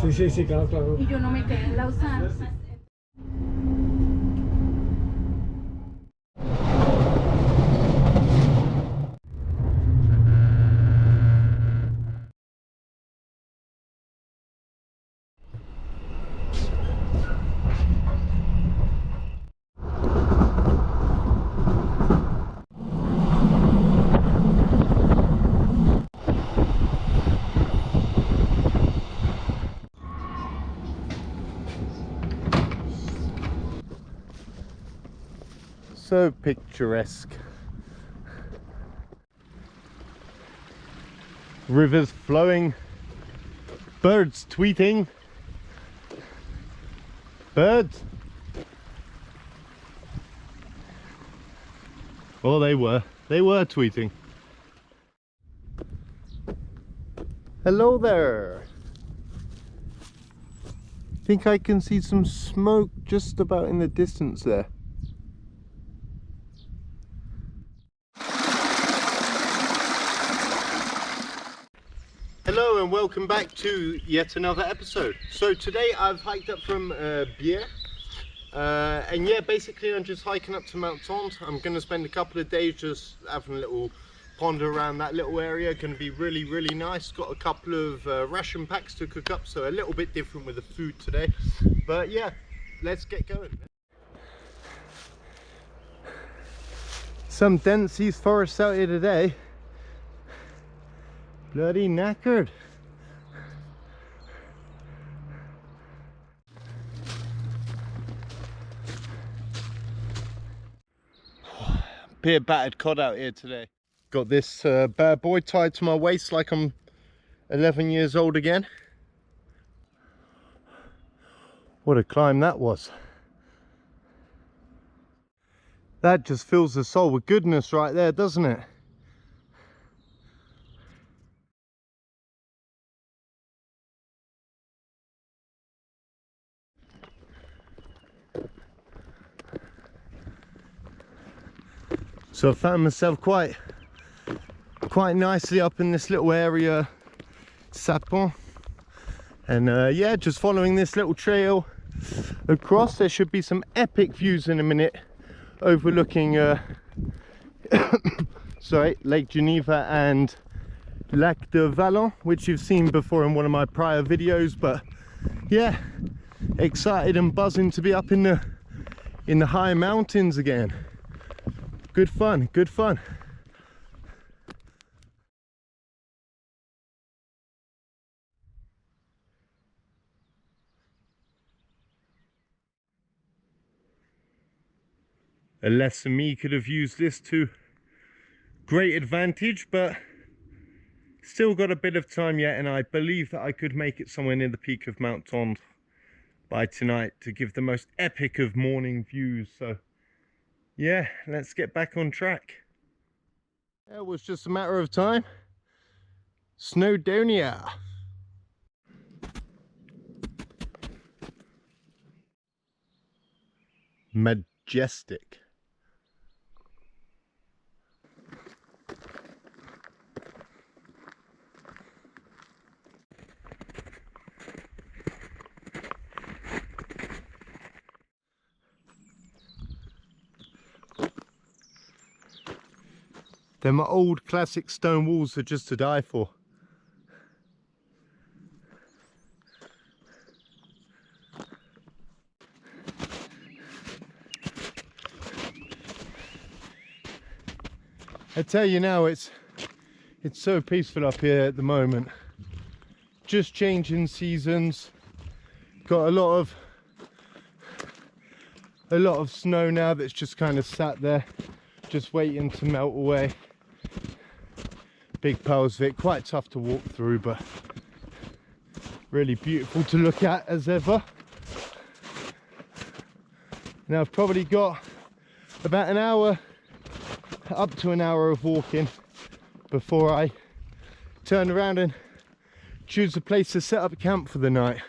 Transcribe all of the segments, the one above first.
Sí, sí, sí, claro, claro. Y yo no me quedé en Lausanne. So picturesque. Rivers flowing, birds tweeting. Birds? Oh, they were tweeting. Hello there. Think I can see some smoke just about in the distance there. Hello and welcome back to yet another episode. So today I've hiked up from Biére, and yeah, basically I'm just hiking up to Mont Tendre. I'm going to spend a couple of days just having a little ponder around that little area. Going to be really nice. Got a couple of ration packs to cook up, so a little bit different with the food today. But yeah, let's get going. Some dense East Forest out here today. Bloody knackered. Bit battered cod out here today. Got this bad boy tied to my waist like I'm 11 years old again. What a climb that was. That just fills the soul with goodness right there, doesn't it? So I found myself quite nicely up in this little area, Sapon, and yeah, just following this little trail across. There should be some epic views in a minute, overlooking sorry, Lake Geneva and Lac de Vallon, which you've seen before in one of my prior videos. But yeah, excited and buzzing to be up in the high mountains again. Good fun, good fun. A less than me could have used this to great advantage, but still got a bit of time yet, and I believe that I could make it somewhere near the peak of Mont Tendre by tonight to give the most epic of morning views. So yeah, let's get back on track. It was just a matter of time. Snowdonia. Majestic. Them old classic stone walls are just to die for. I tell you now, it's so peaceful up here at the moment. Just changing seasons. Got a lot of snow now that's just kind of sat there, just waiting to melt away. Big piles of it, quite tough to walk through, but really beautiful to look at as ever. Now I've probably got about an hour, up to an hour of walking before I turn around and choose a place to set up camp for the night.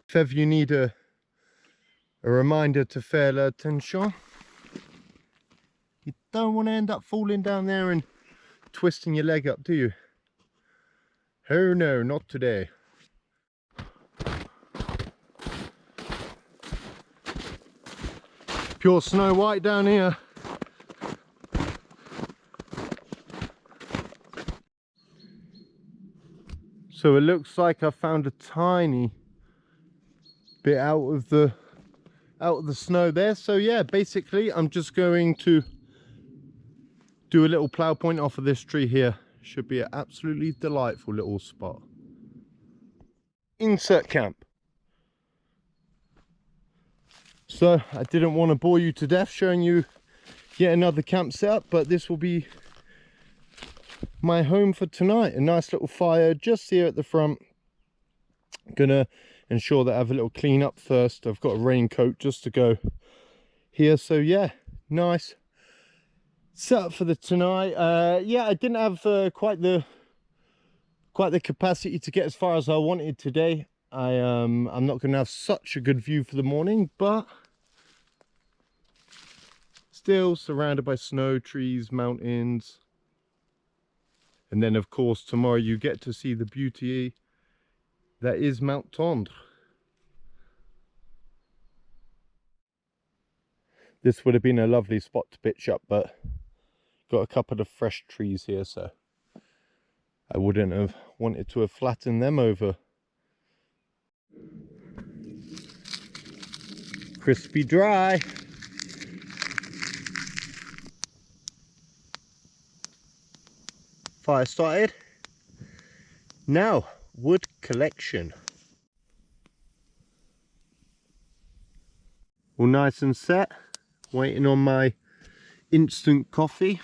If ever you need a A reminder to faire attention. You don't want to end up falling down there and twisting your leg up, do you? Oh no, not today. Pure Snow White down here. So it looks like I found a tiny bit out of the snow there. So yeah, basically I'm just going to do a little plow point off of this tree here. Should be an absolutely delightful little spot. Insert camp. So I didn't want to bore you to death showing you yet another camp setup, but this will be my home for tonight. A nice little fire just here at the front. Gonna ensure that I have a little clean up first. I've got a raincoat just to go here. So yeah, nice setup for the tonight. Yeah, I didn't have quite the capacity to get as far as I wanted today. I'm not going to have such a good view for the morning, but still surrounded by snow, trees, mountains. And then of course tomorrow you get to see the beauty that is Mont Tendre. This would have been a lovely spot to pitch up, but got a couple of fresh trees here, so I wouldn't have wanted to have flattened them over. Crispy dry. Fire started. Now, wood collection. All nice and set. Waiting on my instant coffee.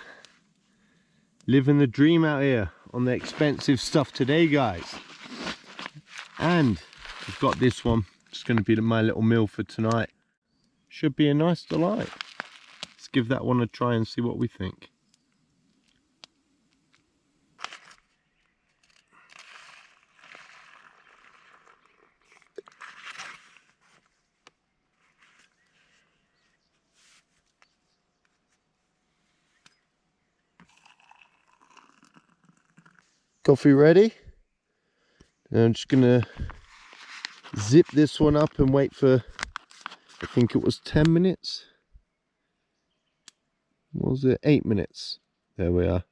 Living the dream out here on the expensive stuff today, guys. And I've got this one. It's going to be my little meal for tonight. Should be a nice delight. Let's give that one a try and see what we think. Coffee ready. And I'm just gonna zip this one up and wait for, I think it was 10 minutes. Was it 8 minutes? There we are.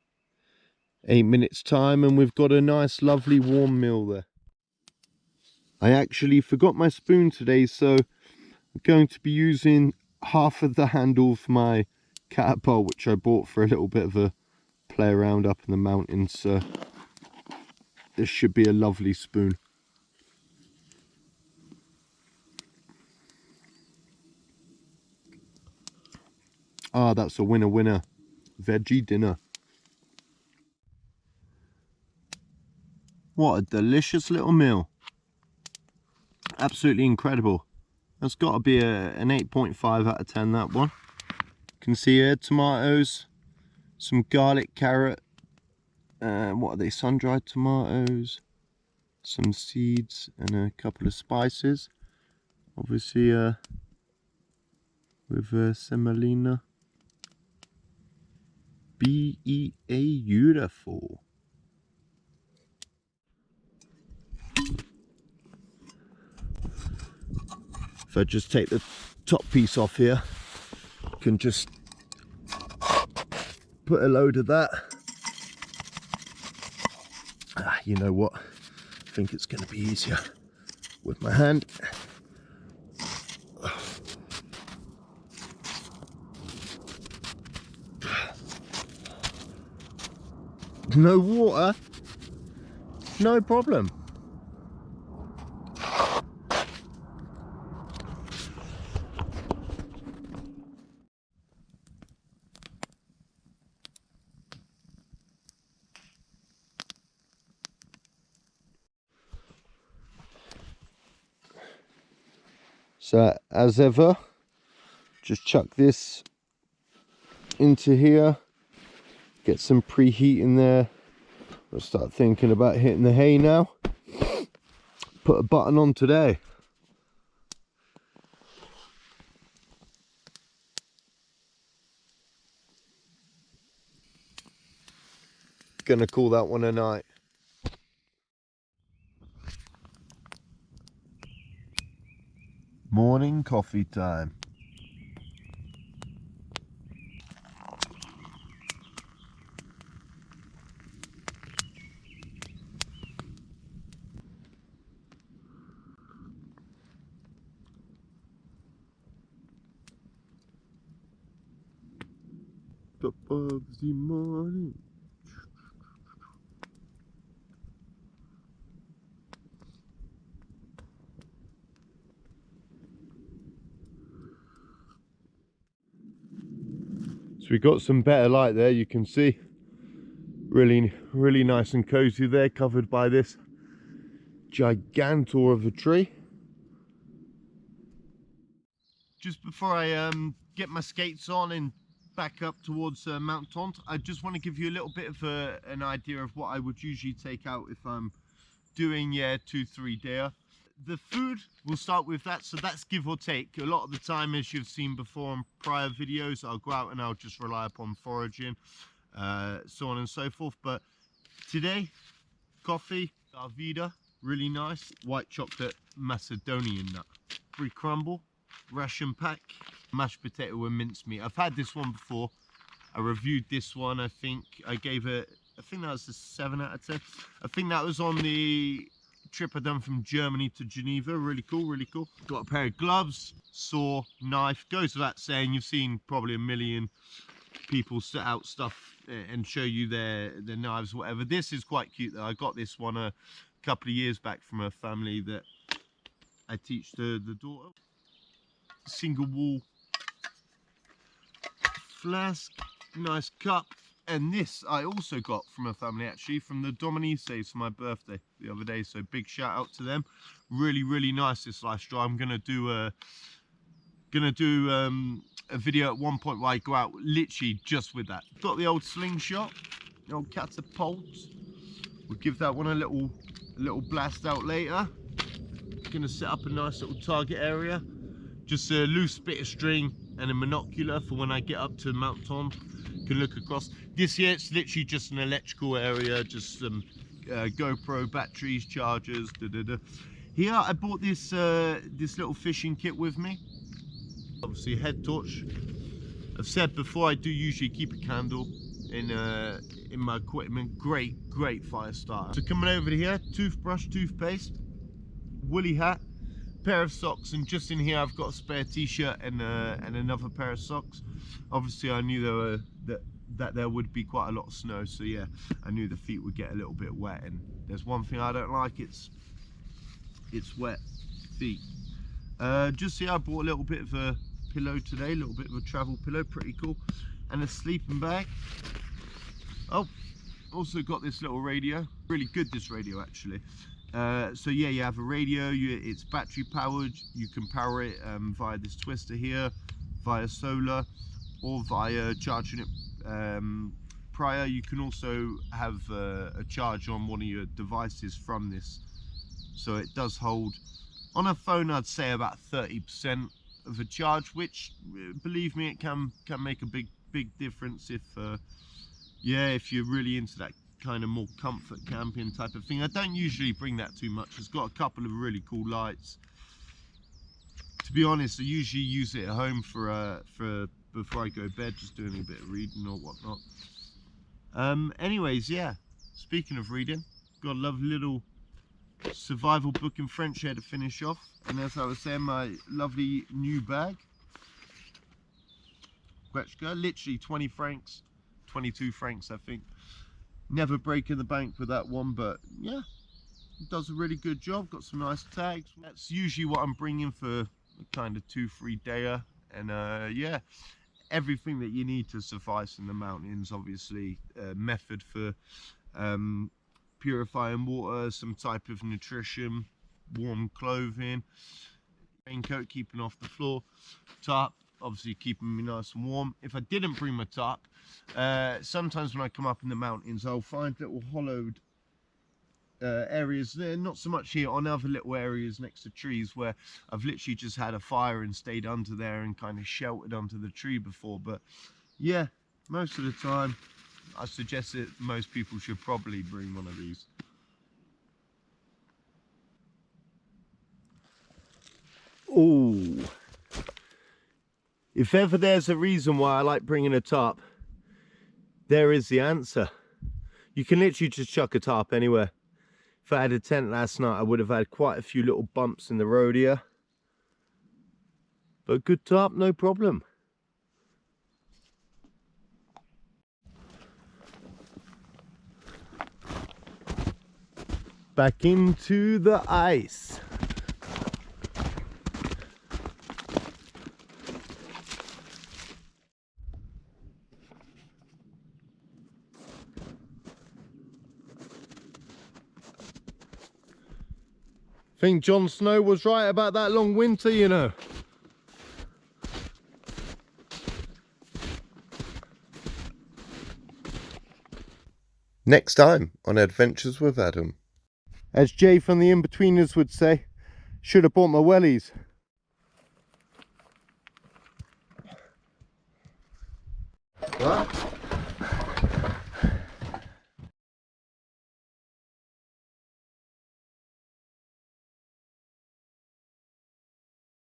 8 minutes time and we've got a nice lovely warm meal there. I actually forgot my spoon today, so I'm going to be using half of the handle for my catapult, which I bought for a little bit of a play around up in the mountains. So this should be a lovely spoon. Ah, that's a winner winner. Veggie dinner. What a delicious little meal. Absolutely incredible. That's got to be an 8.5 out of 10, that one. You can see here tomatoes, some garlic, carrot, what are they, sun-dried tomatoes, some seeds and a couple of spices. Obviously with semolina. Beautiful. If I just take the top piece off here, I can just put a load of that. You know what? I think it's going to be easier with my hand. No water, no problem. So as ever, just chuck this into here, get some preheat in there. I'll start thinking about hitting the hay now. Put a button on today. Gonna call that one a night. Morning coffee time. Top of the morning. So we got some better light there, you can see. Really nice and cozy there, covered by this gigantor of a tree. Just before I get my skates on and back up towards Mont Tendre, I just want to give you a little bit of an idea of what I would usually take out if I'm doing 2-3 day. The food, we'll start with that, so that's give or take. A lot of the time, as you've seen before in prior videos, I'll go out and I'll just rely upon foraging, so on and so forth. But today, coffee, Arvida, really nice, white chocolate Macedonian nut, free crumble, ration pack, mashed potato and mincemeat. I've had this one before. I reviewed this one. I think I gave it, I think that was a 7 out of 10. I think that was on the trip I done from Germany to Geneva. Really cool, really cool. Got a pair of gloves, saw, knife. Goes without saying, you've seen probably a million people set out stuff and show you their knives, whatever. This is quite cute though. I got this one a couple of years back from a family that I teach the daughter. Single wall flask, nice cup. And this I also got from a family, actually, from the Dominices for my birthday the other day. So big shout out to them. Really nice, this life straw. I'm gonna do a video at one point where I go out literally just with that. Got the old slingshot, the old catapult. We'll give that one a little blast out later. Gonna set up a nice little target area. Just a loose bit of string and a monocular for when I get up to Mont Tendre, can look across. This year it's literally just an electrical area, just some GoPro batteries, chargers, Here I bought this this little fishing kit with me. Obviously a head torch. I've said before, I do usually keep a candle in my equipment. Great fire starter. So coming over to here, toothbrush, toothpaste, woolly hat, pair of socks, and just in here I've got a spare t-shirt and another pair of socks. Obviously I knew that there would be quite a lot of snow, so yeah, I knew the feet would get a little bit wet, and there's one thing I don't like, it's wet feet. Just see, I bought a little bit of a pillow today, a little bit of a travel pillow, pretty cool, and a sleeping bag. Oh, also got this little radio, really good, this radio actually. So yeah, you have a radio, it's battery powered. You can power it via this twister here, via solar, or via charging it prior. You can also have a charge on one of your devices from this, so it does hold on a phone, I'd say about 30% of a charge, which believe me, it can make a big difference if if you're really into that kind of more comfort camping type of thing. I don't usually bring that too much. It's got a couple of really cool lights. To be honest, I usually use it at home for before I go to bed, just doing a bit of reading or whatnot. Anyways, yeah, speaking of reading, got a lovely little survival book in French here to finish off. And as I was saying, my lovely new bag, Quechka, literally 20 francs, 22 francs I think. Never breaking the bank with that one, but yeah, it does a really good job. Got some nice tags. That's usually what I'm bringing for a kind of 2-3 dayer. And yeah, everything that you need to suffice in the mountains. Obviously, method for purifying water, some type of nutrition, warm clothing, raincoat keeping off the floor, tarp obviously keeping me nice and warm. If I didn't bring my tarp, sometimes when I come up in the mountains, I'll find little hollowed areas there, not so much here, on other little areas next to trees where I've literally just had a fire and stayed under there and kind of sheltered under the tree before. But yeah, most of the time I suggest that most people should probably bring one of these. Oh, if ever there's a reason why I like bringing a tarp, there is the answer. You can literally just chuck a tarp anywhere. If I had a tent last night, I would have had quite a few little bumps in the road here. But good tarp, no problem. Back into the ice. I think Jon Snow was right about that long winter, you know. Next time on Adventures with Adam. As Jay from the In-Betweeners would say, should have bought my wellies. What?